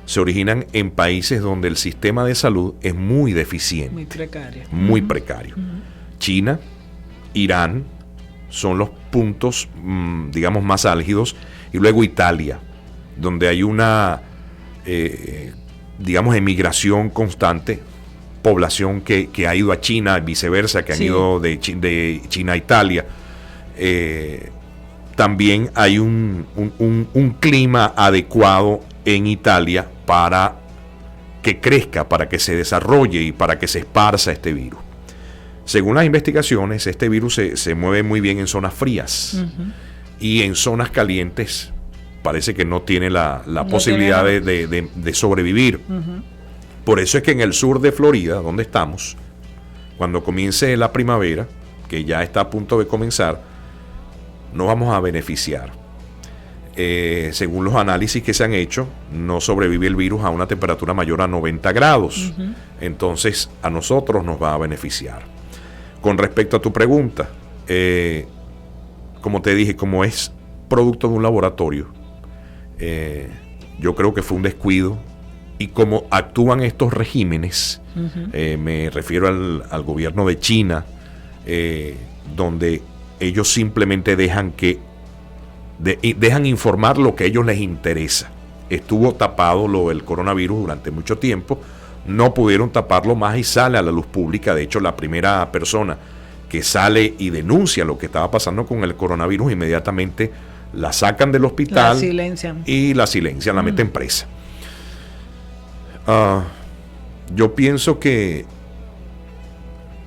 se originan en países donde el sistema de salud es muy deficiente. Muy precario. Muy precario. China, Irán son los puntos, digamos, más álgidos. Y luego Italia, donde hay una, digamos, emigración constante. Población que ha ido a China, viceversa, que han ido de China a Italia. También hay un clima adecuado en Italia para que crezca, para que se desarrolle y para que se esparza este virus. Según las investigaciones, este virus se mueve muy bien en zonas frías y en zonas calientes parece que no tiene la posibilidad de sobrevivir. Por eso es que en el sur de Florida, donde estamos, cuando comience la primavera, que ya está a punto de comenzar, nos vamos a beneficiar. Según los análisis que se han hecho, no sobrevive el virus a una temperatura mayor a 90 grados. Uh-huh. Entonces, a nosotros nos va a beneficiar. Con respecto a tu pregunta, como te dije, como es producto de un laboratorio, yo creo que fue un descuido. Y como actúan estos regímenes, uh-huh. Me refiero al gobierno de China, donde ellos simplemente dejan informar lo que a ellos les interesa. Estuvo tapado lo del coronavirus durante mucho tiempo, no pudieron taparlo más y sale a la luz pública. De hecho, la primera persona que sale y denuncia lo que estaba pasando con el coronavirus, inmediatamente la sacan del hospital, la silencian, la meten presa. Yo pienso que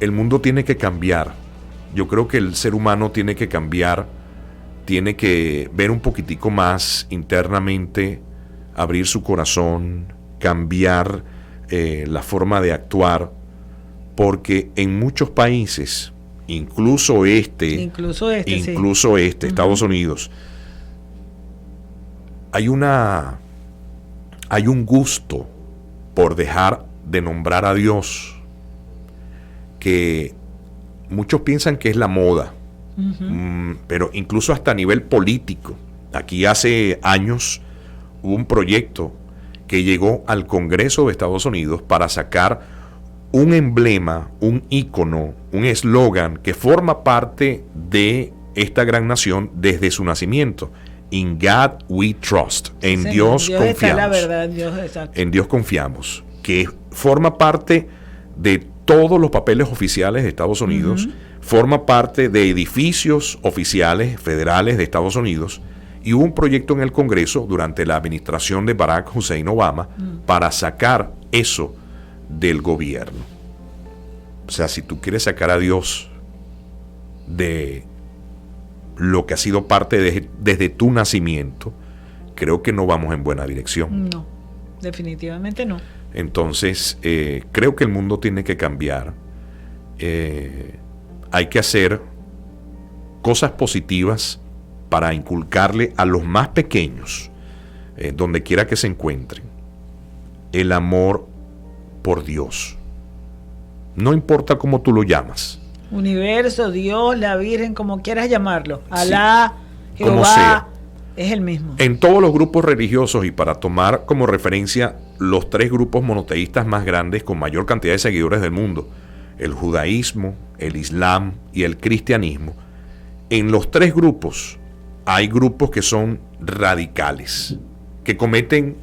el mundo tiene que cambiar. Yo creo que el ser humano tiene que cambiar, tiene que ver un poquitico más internamente, abrir su corazón, cambiar la forma de actuar, porque en muchos países, incluso este, Estados Unidos, hay un gusto por dejar de nombrar a Dios, que muchos piensan que es la moda, uh-huh. Pero incluso hasta a nivel político. Aquí hace años hubo un proyecto que llegó al Congreso de Estados Unidos para sacar un emblema, un ícono, un eslogan que forma parte de esta gran nación desde su nacimiento. In God we trust. En Dios confiamos. Está la verdad, en Dios confiamos. Que forma parte de todos los papeles oficiales de Estados Unidos, uh-huh. Forma parte de edificios oficiales federales de Estados Unidos, y hubo un proyecto en el Congreso durante la administración de Barack Hussein Obama para sacar eso del gobierno. O sea, si tú quieres sacar a Dios de lo que ha sido parte desde tu nacimiento, creo que no vamos en buena dirección. No, definitivamente no. Entonces, creo que el mundo tiene que cambiar. Hay que hacer cosas positivas para inculcarle a los más pequeños, donde quiera que se encuentren, el amor por Dios. No importa cómo tú lo llamas. Universo, Dios, la Virgen, como quieras llamarlo. Alá, sí, Jehová, es el mismo. En todos los grupos religiosos, y para tomar como referencia los 3 grupos monoteístas más grandes con mayor cantidad de seguidores del mundo, el judaísmo, el islam y el cristianismo, en los 3 grupos hay grupos que son radicales, que cometen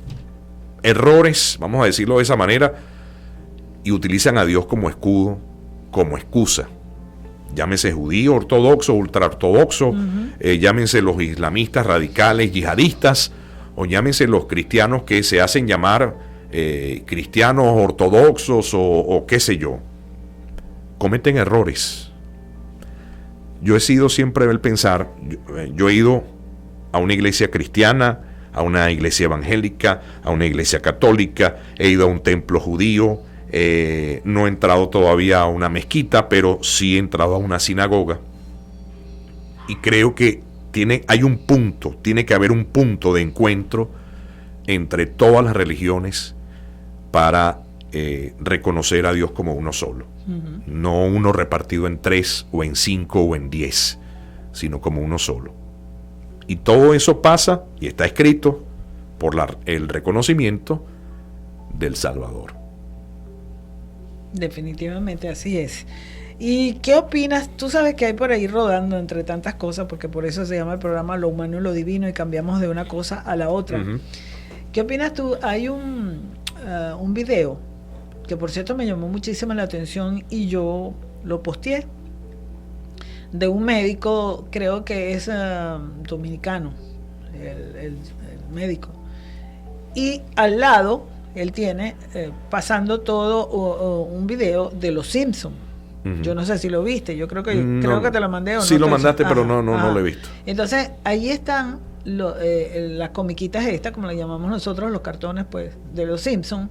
errores, vamos a decirlo de esa manera, y utilizan a Dios como escudo, como excusa. Llámese judío, ortodoxo, ultraortodoxo, uh-huh. Llámense los islamistas radicales, yihadistas, o llámense los cristianos que se hacen llamar cristianos ortodoxos o qué sé yo. Cometen errores. Yo he sido siempre del pensar, yo he ido a una iglesia cristiana, a una iglesia evangélica, a una iglesia católica, he ido a un templo judío, no he entrado todavía a una mezquita, pero sí he entrado a una sinagoga, y creo que tiene que haber un punto de encuentro entre todas las religiones para reconocer a Dios como uno solo, uh-huh. No uno repartido en 3 o en 5 o en 10, sino como uno solo. Y todo eso pasa, y está escrito, por el reconocimiento del Salvador. Definitivamente así es. ¿Y qué opinas? Tú sabes que hay por ahí rodando entre tantas cosas, porque por eso se llama el programa Lo Humano y lo Divino, y cambiamos de una cosa a la otra. Uh-huh. ¿Qué opinas tú? Hay un video que, por cierto, me llamó muchísimo la atención y yo lo posteé, de un médico, creo que es dominicano, el médico, y al lado él tiene pasando todo un video de Los Simpsons. Uh-huh. Yo no sé si lo viste, yo creo que te lo mandé. ¿O sí, lo mandaste, pero no lo he visto. Entonces, ahí están las comiquitas estas, como le llamamos nosotros, los cartones pues de Los Simpsons,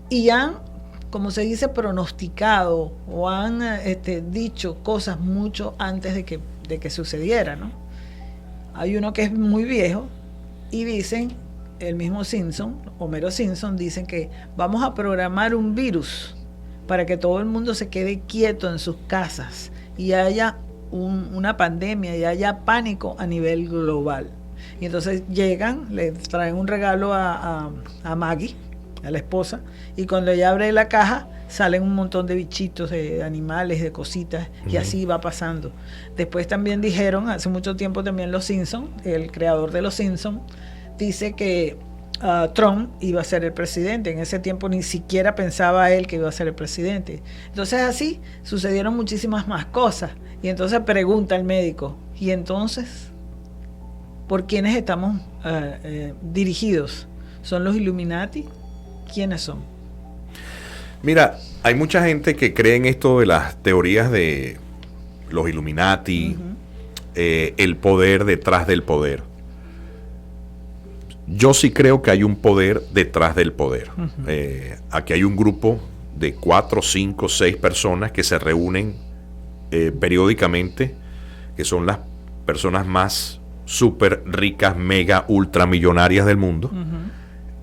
y han, como se dice, pronosticado o han dicho cosas mucho antes de que sucediera, ¿no? Hay uno que es muy viejo y dicen, el mismo Simpson, Homero Simpson, dicen que vamos a programar un virus para que todo el mundo se quede quieto en sus casas y haya una pandemia y haya pánico a nivel global. Y entonces llegan, le traen un regalo a Maggie, a la esposa, y cuando ella abre la caja salen un montón de bichitos, de animales, de cositas, y así va pasando. Después también dijeron, hace mucho tiempo también los Simpsons, el creador de los Simpsons, dice que Trump iba a ser el presidente. En ese tiempo ni siquiera pensaba él que iba a ser el presidente. Entonces así sucedieron muchísimas más cosas. Y entonces pregunta el médico, ¿y entonces por quiénes estamos dirigidos? ¿Son los Illuminati? ¿Quiénes son? Mira, hay mucha gente que cree en esto de las teorías de los Illuminati, el poder detrás del poder. Yo sí creo que hay un poder detrás del poder. Aquí hay un grupo de 4, 5, 6 personas que se reúnen periódicamente, que son las personas más súper ricas, mega, ultramillonarias del mundo,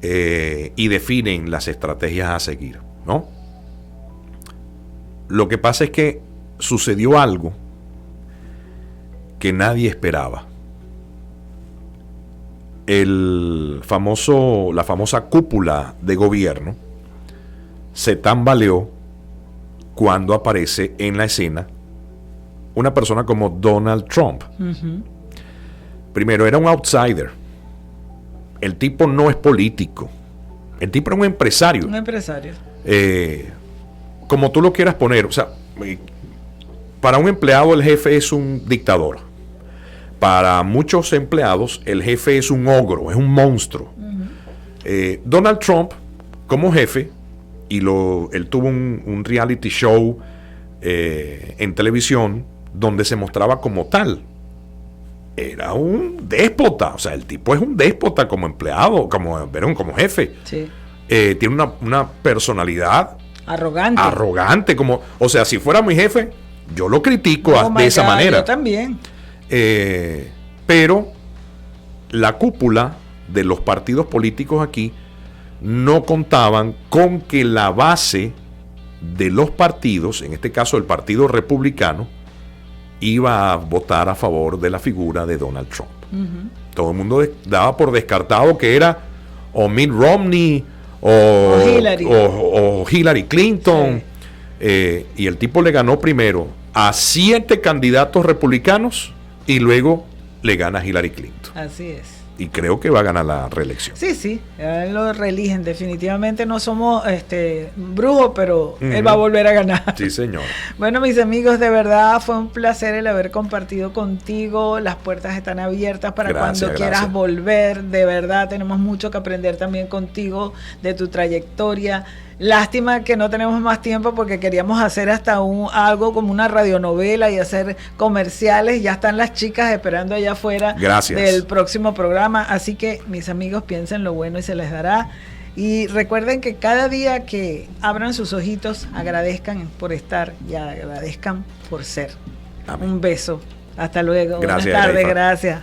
y definen las estrategias a seguir, ¿no? Lo que pasa es que sucedió algo que nadie esperaba. La famosa cúpula de gobierno se tambaleó cuando aparece en la escena una persona como Donald Trump. Primero, era un outsider. El tipo no es político. El tipo era un empresario. Un empresario. Como tú lo quieras poner. O sea, para un empleado el jefe es un dictador. Para muchos empleados el jefe es un ogro, es un monstruo. Donald Trump, como jefe, y él tuvo un reality show en televisión donde se mostraba como tal. Era un déspota, o sea, el tipo es un déspota como empleado, como jefe. Sí. Tiene una personalidad arrogante, como, o sea, si fuera mi jefe, yo lo critico de esa manera. Yo también. Pero la cúpula de los partidos políticos aquí no contaban con que la base de los partidos, en este caso el Partido Republicano, iba a votar a favor de la figura de Donald Trump. Todo el mundo daba por descartado que era o Mitt Romney o Hillary Clinton. Sí. Y el tipo le ganó primero a 7 candidatos republicanos y luego le gana a Hillary Clinton. Así es. Y creo que va a ganar la reelección. Sí, lo reeligen. Definitivamente no somos brujos, pero él va a volver a ganar. Sí, señor. Bueno, mis amigos, de verdad fue un placer el haber compartido contigo. Las puertas están abiertas para cuando quieras volver. De verdad, tenemos mucho que aprender también contigo, de tu trayectoria. Lástima que no tenemos más tiempo porque queríamos hacer hasta algo como una radionovela y hacer comerciales. Ya están las chicas esperando allá afuera del próximo programa. Así que, mis amigos, piensen lo bueno y se les dará. Y recuerden que cada día que abran sus ojitos, agradezcan por estar y agradezcan por ser. Amén. Un beso. Hasta luego. Gracias, buenas tardes, gracias.